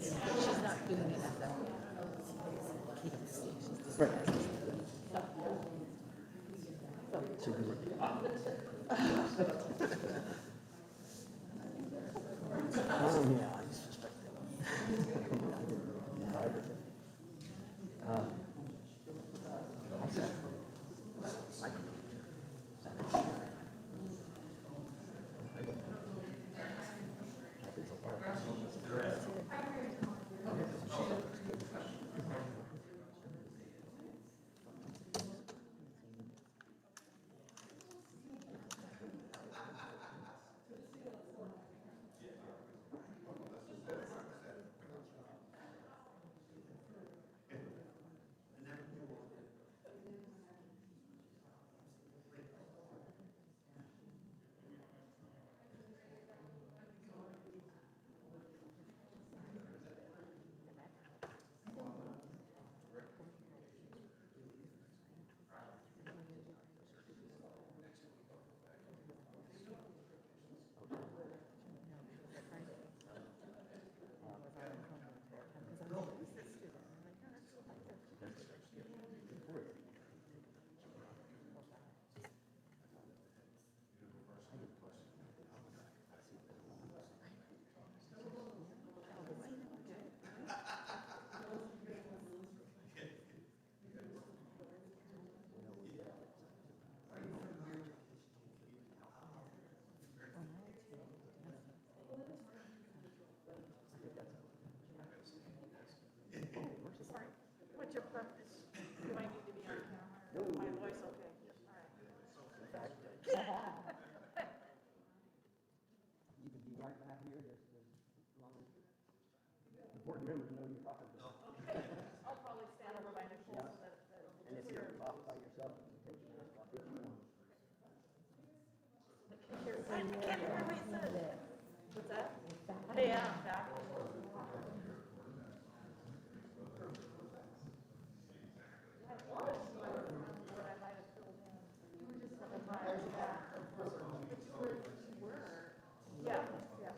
She's not doing it at the KGBSD. Yeah, I suspect What's your preference? Do I need to be on camera? My voice okay? All right. you can be right back here just as long as the board members know you're talking to them. I'll probably stand over by Nicole so that And if you're off by yourself, you can take your mask off if you want. I can't hear what you said. What's that? Hey, yeah, I'm back. Yeah, yeah.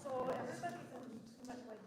So everybody's in much like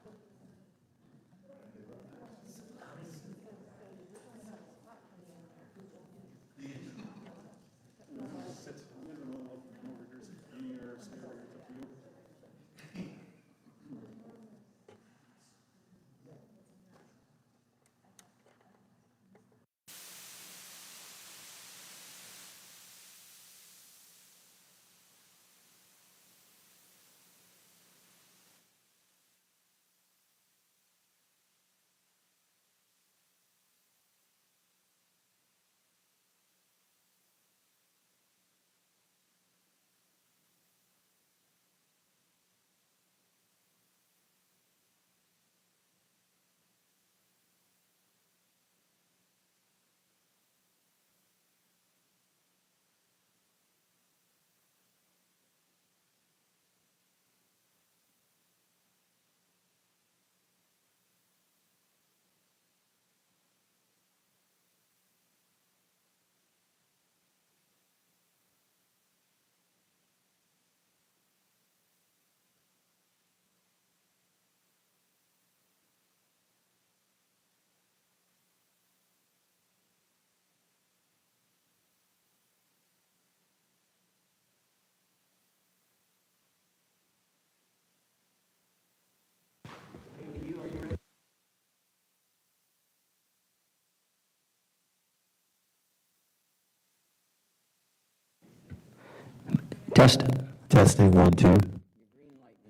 Test. Testing, 1, 2.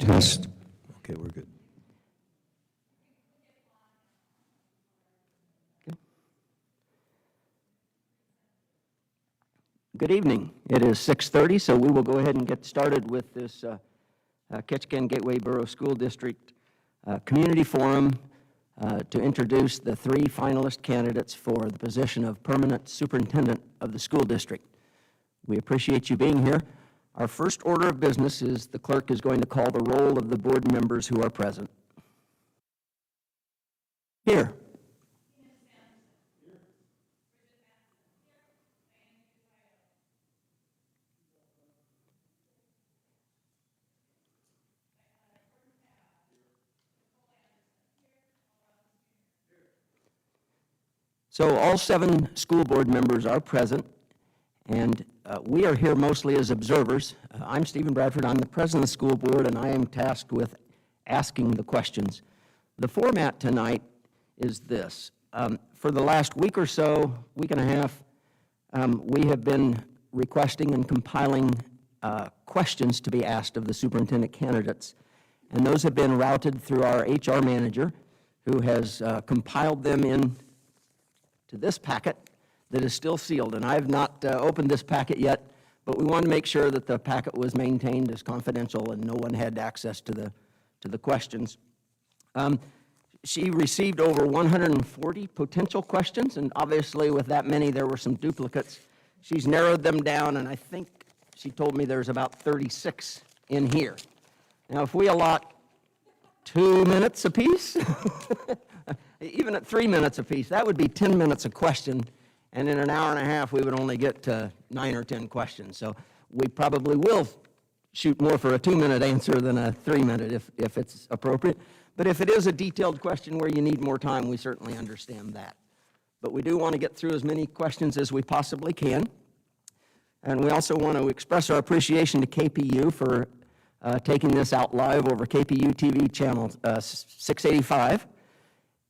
Test. Okay, we're good. Good evening. It is 6:30, so we will go ahead and get started with this Ketchikan Gateway Borough School District community forum to introduce the 3 finalist candidates for the position of permanent superintendent of the school district. We appreciate you being here. Our first order of business is the clerk is going to call the roll of the board members who are present. Here. So all 7 school board members are present, and we are here mostly as observers. I'm Stephen Bradford. I'm the president of the school board, and I am tasked with asking the questions. The format tonight is this. For the last week or so, week and a half, we have been requesting and compiling questions to be asked of the superintendent candidates, and those have been routed through our HR manager, who has compiled them in to this packet that is still sealed. And I have not opened this packet yet, but we wanted to make sure that the packet was maintained as confidential and no one had access to the questions. She received over 140 potential questions, and obviously with that many there were some duplicates. She's narrowed them down, and I think she told me there's about 36 in here. Now, if we allot 2 minutes apiece, even at 3 minutes apiece, that would be 10 minutes a question, and in an hour and a half, we would only get to 9 or 10 questions. So we probably will shoot more for a 2-minute answer than a 3-minute if it's appropriate. But if it is a detailed question where you need more time, we certainly understand that. But we do want to get through as many questions as we possibly can. And we also want to express our appreciation to KPU for taking this out live over KPU TV channel 685.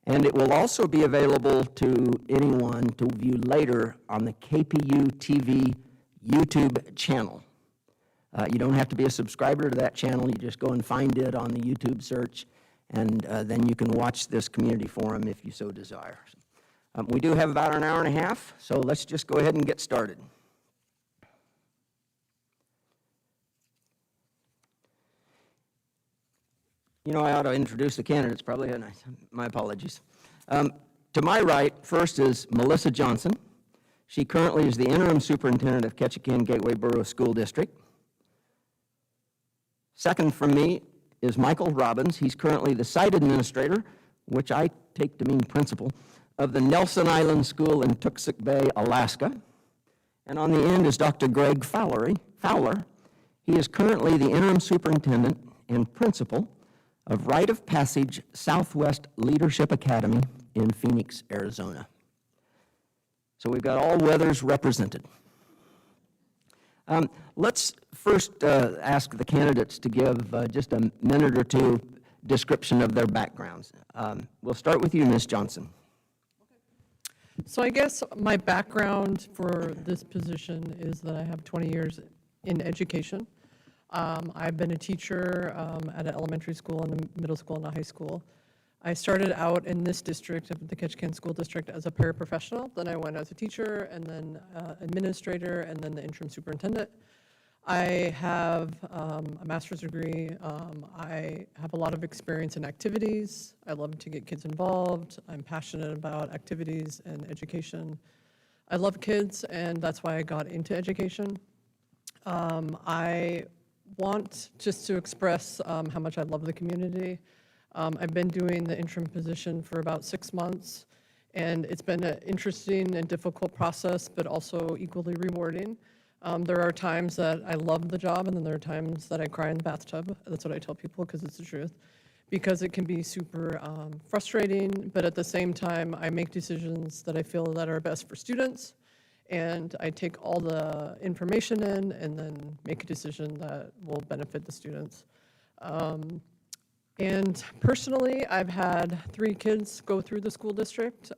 And it will also be available to anyone to view later on the KPU TV YouTube channel. You don't have to be a subscriber to that channel. You just go and find it on the YouTube search, and then you can watch this community forum if you so desire. We do have about an hour and a half, so let's just go ahead and get started. You know, I ought to introduce the candidates probably, and my apologies. To my right, first is Melissa Johnson. She currently is the interim superintendent of Ketchikan Gateway Borough School District. Second from me is Michael Robbins. He's currently the site administrator, which I take to mean principal, of the Nelson Island School in Tooksik Bay, Alaska. And on the end is Dr. Greg Fowler. He is currently the interim superintendent and principal of Rite of Passage Southwest Leadership Academy in Phoenix, Arizona. So we've got all weathers represented. Let's first ask the candidates to give just a minute or two description of their backgrounds. We'll start with you, Ms. Johnson. So I guess my background for this position is that I have 20 years in education. I've been a teacher at an elementary school and a middle school and a high school. I started out in this district, the Ketchikan School District, as a paraprofessional. Then I went as a teacher, and then administrator, and then the interim superintendent. I have a master's degree. I have a lot of experience in activities. I love to get kids involved. I'm passionate about activities and education. I love kids, and that's why I got into education. I want just to express how much I love the community. I've been doing the interim position for about 6 months, and it's been an interesting and difficult process, but also equally rewarding. There are times that I love the job, and then there are times that I cry in the bathtub. That's what I tell people, because it's the truth. Because it can be super frustrating, but at the same time, I make decisions that I feel that are best for students, and I take all the information in and then make a decision that will benefit the students. And personally, I've had 3 kids go through the school district.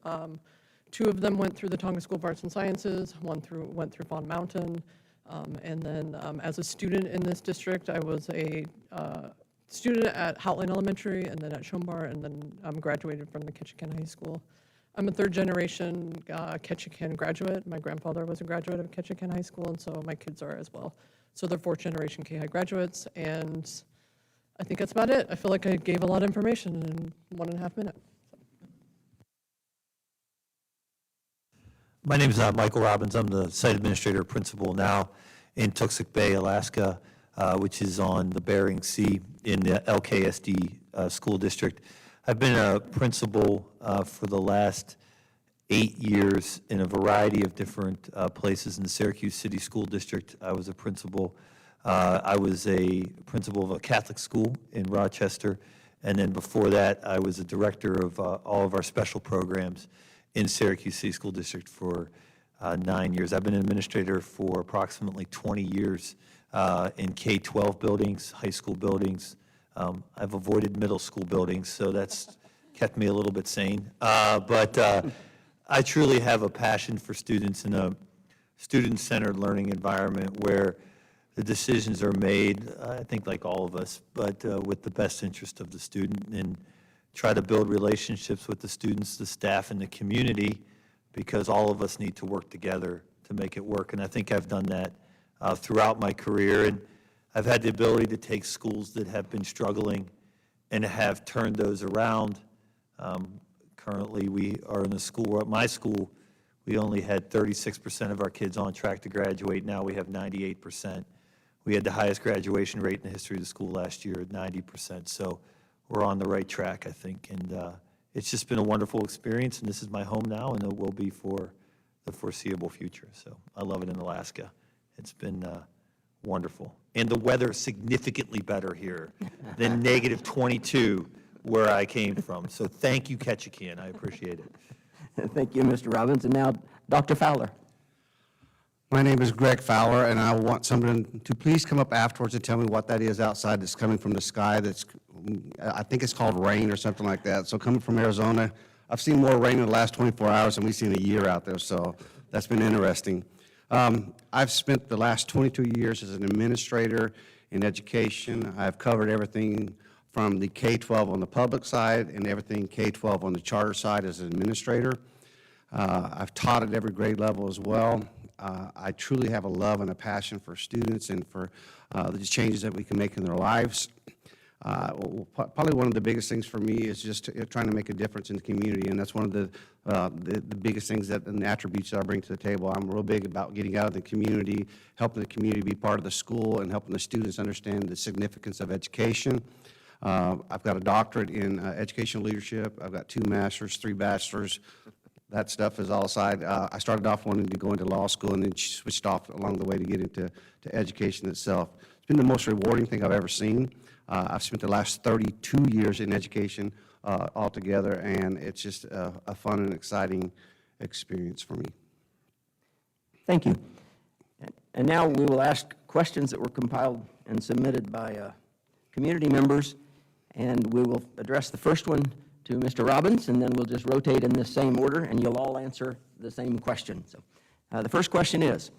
2 of them went through the Tonga School of Arts and Sciences, went through Fawn Mountain, and then as a student in this district, I was a student at Houtland Elementary and then at Schombar, and then graduated from the Ketchikan High School. I'm a 3rd-generation Ketchikan graduate. My grandfather was a graduate of Ketchikan High School, and so my kids are as well. So they're 4th-generation K-High graduates, and I think that's about it. I feel like I gave a lot of information in 1.5 minutes. My name is Michael Robbins. I'm the site administrator principal now in Tooksik Bay, Alaska, which is on the Bering Sea in the LKSD school district. I've been a principal for the last 8 years in a variety of different places in the Syracuse City School District. I was a principal. I was a principal of a Catholic school in Rochester, and then before that, I was a director of all of our special programs in Syracuse City School District for 9 years. I've been an administrator for approximately 20 years in K-12 buildings, high school buildings. I've avoided middle school buildings, so that's kept me a little bit sane. But I truly have a passion for students in a student-centered learning environment where the decisions are made, I think like all of us, but with the best interest of the student, and try to build relationships with the students, the staff, and the community, because all of us need to work together to make it work. And I think I've done that throughout my career. And I've had the ability to take schools that have been struggling and have turned those around. Currently, we are in a school, at my school, we only had 36% of our kids on track to graduate. Now we have 98%. We had the highest graduation rate in the history of the school last year at 90%. So we're on the right track, I think. And it's just been a wonderful experience, and this is my home now, and it will be for the foreseeable future. So I love it in Alaska. It's been wonderful. And the weather is significantly better here than negative 22 where I came from. So thank you, Ketchikan. I appreciate it. Thank you, Mr. Robbins. And now, Dr. Fowler. My name is Greg Fowler, and I want someone to please come up afterwards and tell me what that is outside that's coming from the sky. That's, I think it's called rain or something like that. So coming from Arizona, I've seen more rain in the last 24 hours than we've seen a year out there, so that's been interesting. I've spent the last 22 years as an administrator in education. I've covered everything from the K-12 on the public side and everything K-12 on the charter side as an administrator. I've taught at every grade level as well. I truly have a love and a passion for students and for the changes that we can make in their lives. Probably one of the biggest things for me is just trying to make a difference in the community, and that's one of the biggest things and the attributes that I bring to the table. I'm real big about getting out of the community, helping the community be part of the school, and helping the students understand the significance of education. I've got a doctorate in educational leadership. I've got 2 masters, 3 bachelors. That stuff is all aside. I started off wanting to go into law school and then switched off along the way to get into education itself. It's been the most rewarding thing I've ever seen. I've spent the last 32 years in education altogether, and it's just a fun and exciting experience for me. Thank you. And now we will ask questions that were compiled and submitted by community members, and we will address the first one to Mr. Robbins, and then we'll just rotate in this same order, and you'll all answer the same question. So, the first question is,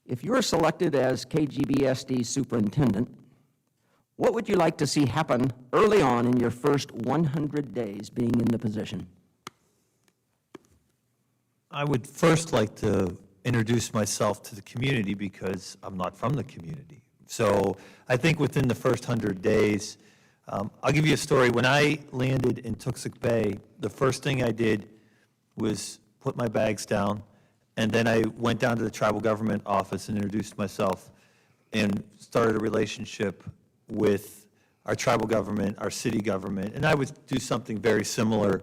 if you're selected as KGBSD superintendent, what would you like to see happen early on in your first 100 days being in the position? I would first like to introduce myself to the community because I'm not from the community. So I think within the first 100 days, I'll give you a story. When I landed in Tooksik Bay, the first thing I did was put my bags down, and then I went down to the tribal government office and introduced myself and started a relationship with our tribal government, our city government, and I would do something very similar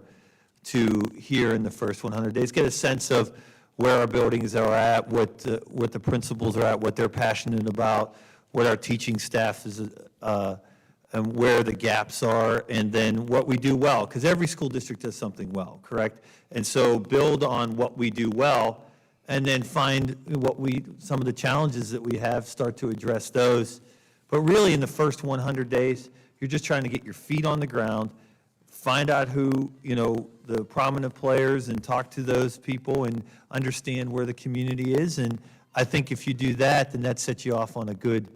to here in the first 100 days, get a sense of where our buildings are at, what the principals are at, what they're passionate about, what our teaching staff is, and where the gaps are, and then what we do well, because every school district does something well, correct? And so build on what we do well, and then find some of the challenges that we have, start to address those. But really, in the first 100 days, you're just trying to get your feet on the ground, find out who, the prominent players, and talk to those people and understand where the community is. And I think if you do that, then that sets you off on a good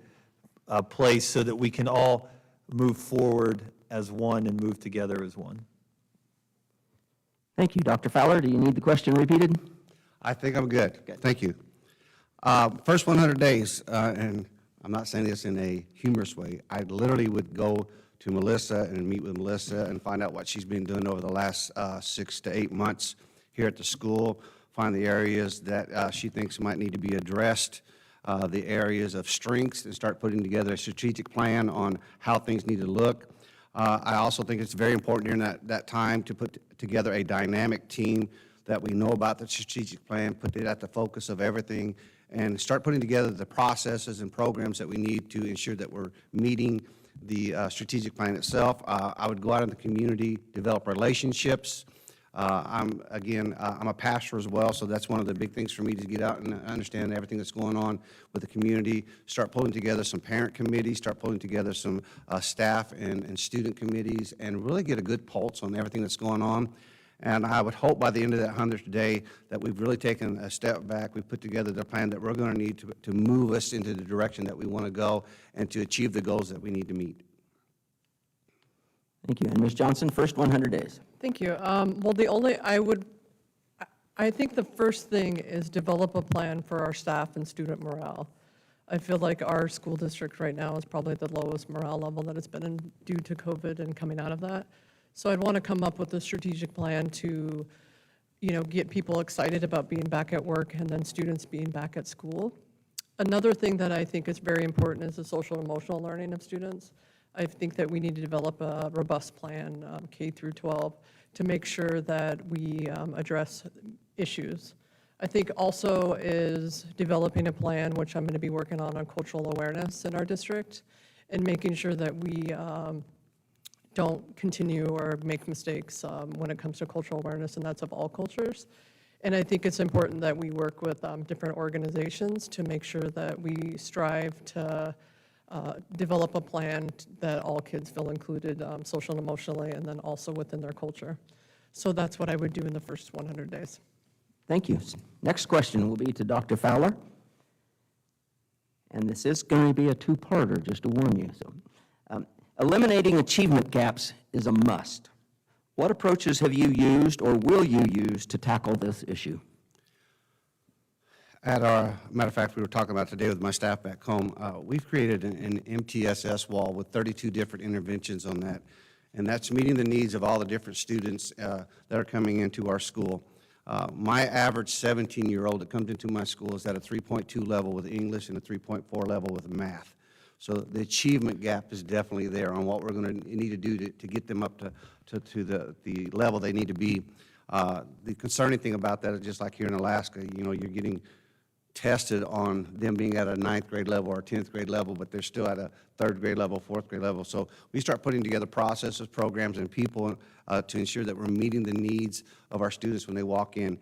place so that we can all move forward as one and move together as one. Thank you. Dr. Fowler, do you need the question repeated? I think I'm good. Thank you. First 100 days, and I'm not saying this in a humorous way, I literally would go to Melissa and meet with Melissa and find out what she's been doing over the last 6 to 8 months here at the school, find the areas that she thinks might need to be addressed, the areas of strengths, and start putting together a strategic plan on how things need to look. I also think it's very important during that time to put together a dynamic team that we know about the strategic plan, put it at the focus of everything, and start putting together the processes and programs that we need to ensure that we're meeting the strategic plan itself. I would go out in the community, develop relationships. I'm a pastor as well, so that's one of the big things for me to get out and understand everything that's going on with the community, start pulling together some parent committees, start pulling together some staff and student committees, and really get a good pulse on everything that's going on. And I would hope by the end of that 100th day that we've really taken a step back. We've put together the plan that we're going to need to move us into the direction that we want to go and to achieve the goals that we need to meet. Thank you. And Ms. Johnson, first 100 days. Thank you. Well, I think the first thing is develop a plan for our staff and student morale. I feel like our school district right now is probably the lowest morale level that it's been in due to COVID and coming out of that. So I'd want to come up with a strategic plan to, get people excited about being back at work and then students being back at school. Another thing that I think is very important is the social and emotional learning of students. I think that we need to develop a robust plan, K through 12, to make sure that we address issues. I think also is developing a plan, which I'm going to be working on cultural awareness in our district, and making sure that we don't continue or make mistakes when it comes to cultural awareness, and that's of all cultures. And I think it's important that we work with different organizations to make sure that we strive to develop a plan that all kids feel included social and emotionally, and then also within their culture. So that's what I would do in the first 100 days. Thank you. Next question will be to Dr. Fowler. And this is going to be a two-parter, just to warn you. So, eliminating achievement gaps is a must. What approaches have you used or will you use to tackle this issue? Matter of fact, we were talking about today with my staff back home, we've created an MTSS wall with 32 different interventions on that, and that's meeting the needs of all the different students that are coming into our school. My average 17-year-old that comes into my school is at a 3.2 level with English and a 3.4 level with math. So the achievement gap is definitely there on what we're going to need to do to get them up to the level they need to be. The concerning thing about that is just like here in Alaska, you're getting tested on them being at a 9th grade level or 10th grade level, but they're still at a 3rd grade level, 4th grade level. So we start putting together processes, programs, and people to ensure that we're meeting the needs of our students when they walk in.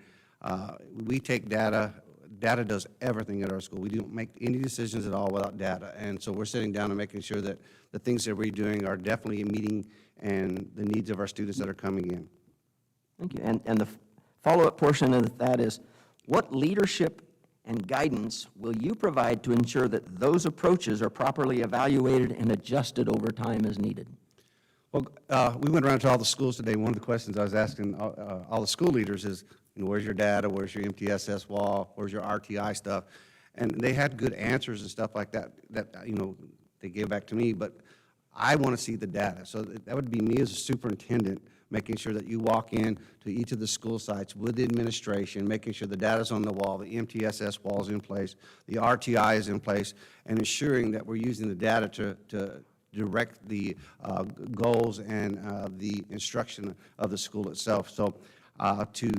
We take data. Data does everything at our school. We don't make any decisions at all without data. And so we're sitting down and making sure that the things that we're doing are definitely meeting and the needs of our students that are coming in. Thank you. And the follow-up portion of that is, what leadership and guidance will you provide to ensure that those approaches are properly evaluated and adjusted over time as needed? Well, we went around to all the schools today. One of the questions I was asking all the school leaders is, where's your data? Where's your MTSS wall? Where's your RTI stuff? And they had good answers and stuff like that they gave back to me, but I want to see the data. So that would be me as a superintendent, making sure that you walk in to each of the school sites with the administration, making sure the data's on the wall, the MTSS wall is in place, the RTI is in place, and ensuring that we're using the data to direct the goals and the instruction of the school itself. So to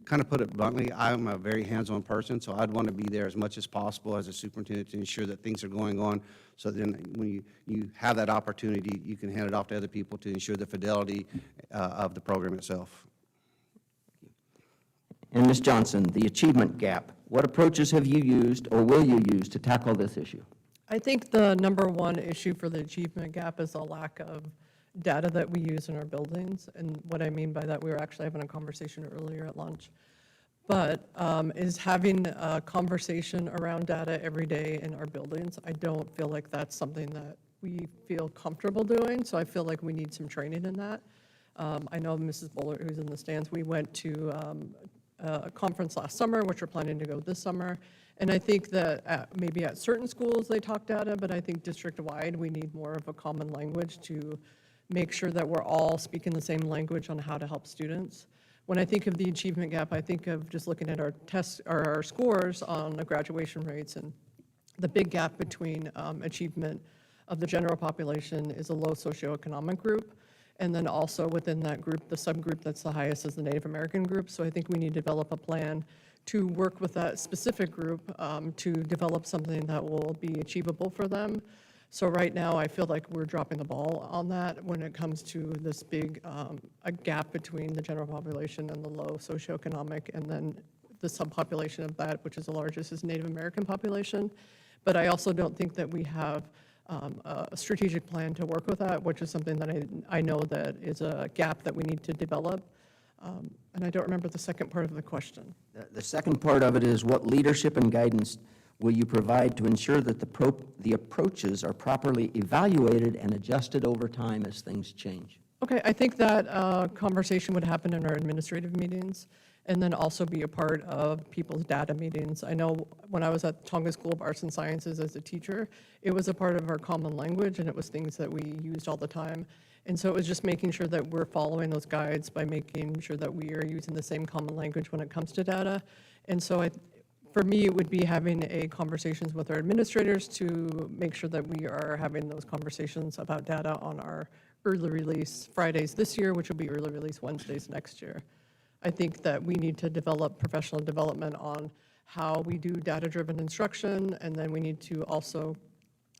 kind of put it bluntly, I'm a very hands-on person, so I'd want to be there as much as possible as a superintendent to ensure that things are going on. So then when you have that opportunity, you can hand it off to other people to ensure the fidelity of the program itself. And Ms. Johnson, the achievement gap, what approaches have you used or will you use to tackle this issue? I think the number one issue for the achievement gap is a lack of data that we use in our buildings. And what I mean by that, we were actually having a conversation earlier at lunch, but is having a conversation around data every day in our buildings. I don't feel like that's something that we feel comfortable doing, so I feel like we need some training in that. I know Mrs. Bullard, who's in the stands, we went to a conference last summer, which we're planning to go this summer. And I think that maybe at certain schools they talk data, but I think district-wide we need more of a common language to make sure that we're all speaking the same language on how to help students. When I think of the achievement gap, I think of just looking at our tests or our scores on the graduation rates, and the big gap between achievement of the general population is a low socioeconomic group. And then also within that group, the subgroup that's the highest is the Native American group. So I think we need to develop a plan to work with that specific group to develop something that will be achievable for them. So right now, I feel like we're dropping the ball on that when it comes to this big a gap between the general population and the low socioeconomic, and then the subpopulation of that, which is the largest, is Native American population. But I also don't think that we have a strategic plan to work with that, which is something that I know that is a gap that we need to develop. And I don't remember the second part of the question. The second part of it is, what leadership and guidance will you provide to ensure that the approaches are properly evaluated and adjusted over time as things change? Okay, I think that conversation would happen in our administrative meetings, and then also be a part of people's data meetings. I know when I was at Tonga School of Arts and Sciences as a teacher, it was a part of our common language, and it was things that we used all the time. And so it was just making sure that we're following those guides by making sure that we are using the same common language when it comes to data. And so for me, it would be having conversations with our administrators to make sure that we are having those conversations about data on our early release Fridays this year, which will be early release Wednesdays next year. I think that we need to develop professional development on how we do data-driven instruction, and then we need to also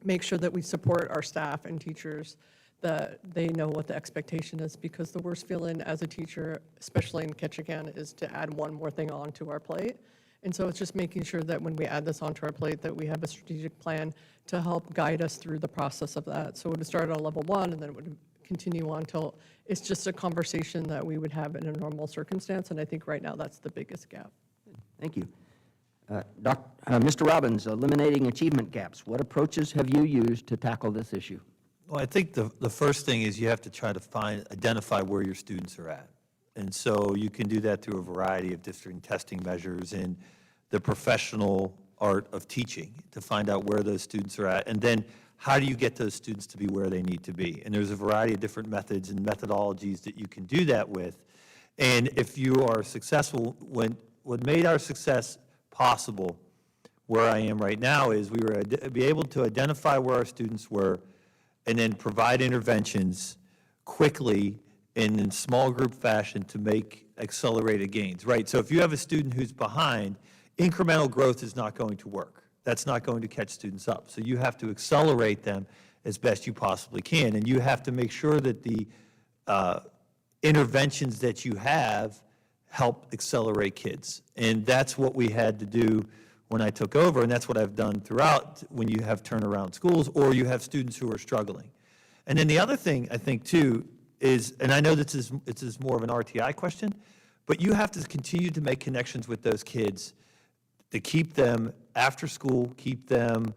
make sure that we support our staff and teachers, that they know what the expectation is, because the worst feeling as a teacher, especially in Ketchikan, is to add one more thing onto our plate. And so it's just making sure that when we add this onto our plate, that we have a strategic plan to help guide us through the process of that. So it would start on level 1, and then it would continue on until it's just a conversation that we would have in a normal circumstance, and I think right now that's the biggest gap. Thank you. Mr. Robbins, eliminating achievement gaps. What approaches have you used to tackle this issue? Well, I think the first thing is you have to try to identify where your students are at. And so you can do that through a variety of different testing measures and the professional art of teaching to find out where those students are at. And then how do you get those students to be where they need to be? And there's a variety of different methods and methodologies that you can do that with. And if you are successful, what made our success possible where I am right now is we were be able to identify where our students were and then provide interventions quickly and in small group fashion to make accelerated gains, right? So if you have a student who's behind, incremental growth is not going to work. That's not going to catch students up. So you have to accelerate them as best you possibly can, and you have to make sure that the interventions that you have help accelerate kids. And that's what we had to do when I took over, and that's what I've done throughout when you have turnaround schools or you have students who are struggling. And then the other thing I think too is, and I know this is more of an RTI question, but you have to continue to make connections with those kids to keep them after school, keep them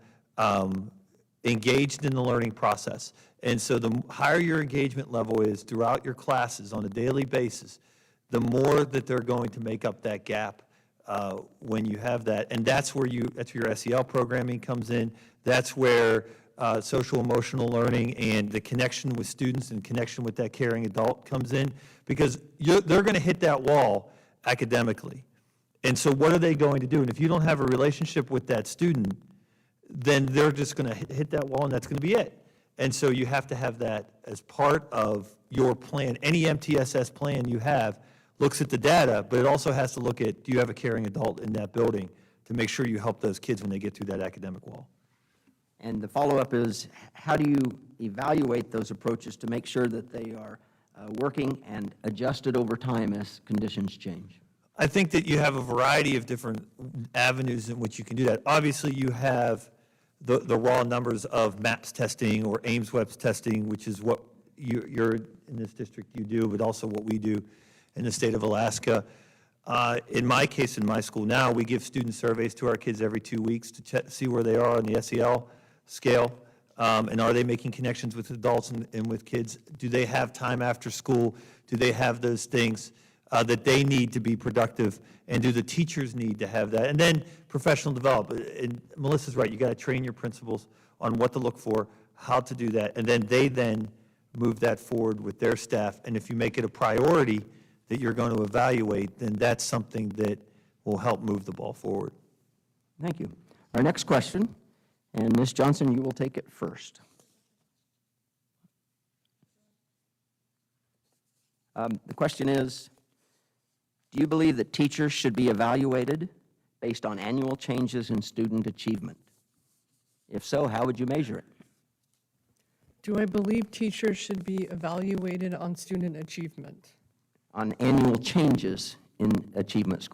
engaged in the learning process. And so the higher your engagement level is throughout your classes on a daily basis, the more that they're going to make up that gap when you have that. And that's where your SEL programming comes in. That's where social emotional learning and the connection with students and connection with that caring adult comes in, because they're going to hit that wall academically. And so what are they going to do? And if you don't have a relationship with that student, then they're just going to hit that wall, and that's going to be it. And so you have to have that as part of your plan. Any MTSS plan you have looks at the data, but it also has to look at, do you have a caring adult in that building to make sure you help those kids when they get through that academic wall. And the follow-up is, how do you evaluate those approaches to make sure that they are working and adjusted over time as conditions change? I think that you have a variety of different avenues in which you can do that. Obviously, you have the raw numbers of MAPS testing or Ames-Web's testing, which is what you're in this district you do, but also what we do in the state of Alaska. In my case, in my school now, we give student surveys to our kids every 2 weeks to see where they are on the SEL scale, and are they making connections with adults and with kids? Do they have time after school? Do they have those things that they need to be productive, and do the teachers need to have that? And then professional development. And Melissa's right, you got to train your principals on what to look for, how to do that, and then they move that forward with their staff. And if you make it a priority that you're going to evaluate, then that's something that will help move the ball forward. Thank you. Our next question, and Ms. Johnson, you will take it first. The question is, do you believe that teachers should be evaluated based on annual changes in student achievement? If so, how would you measure it? Do I believe teachers should be evaluated on student achievement? On annual changes in achievement scores?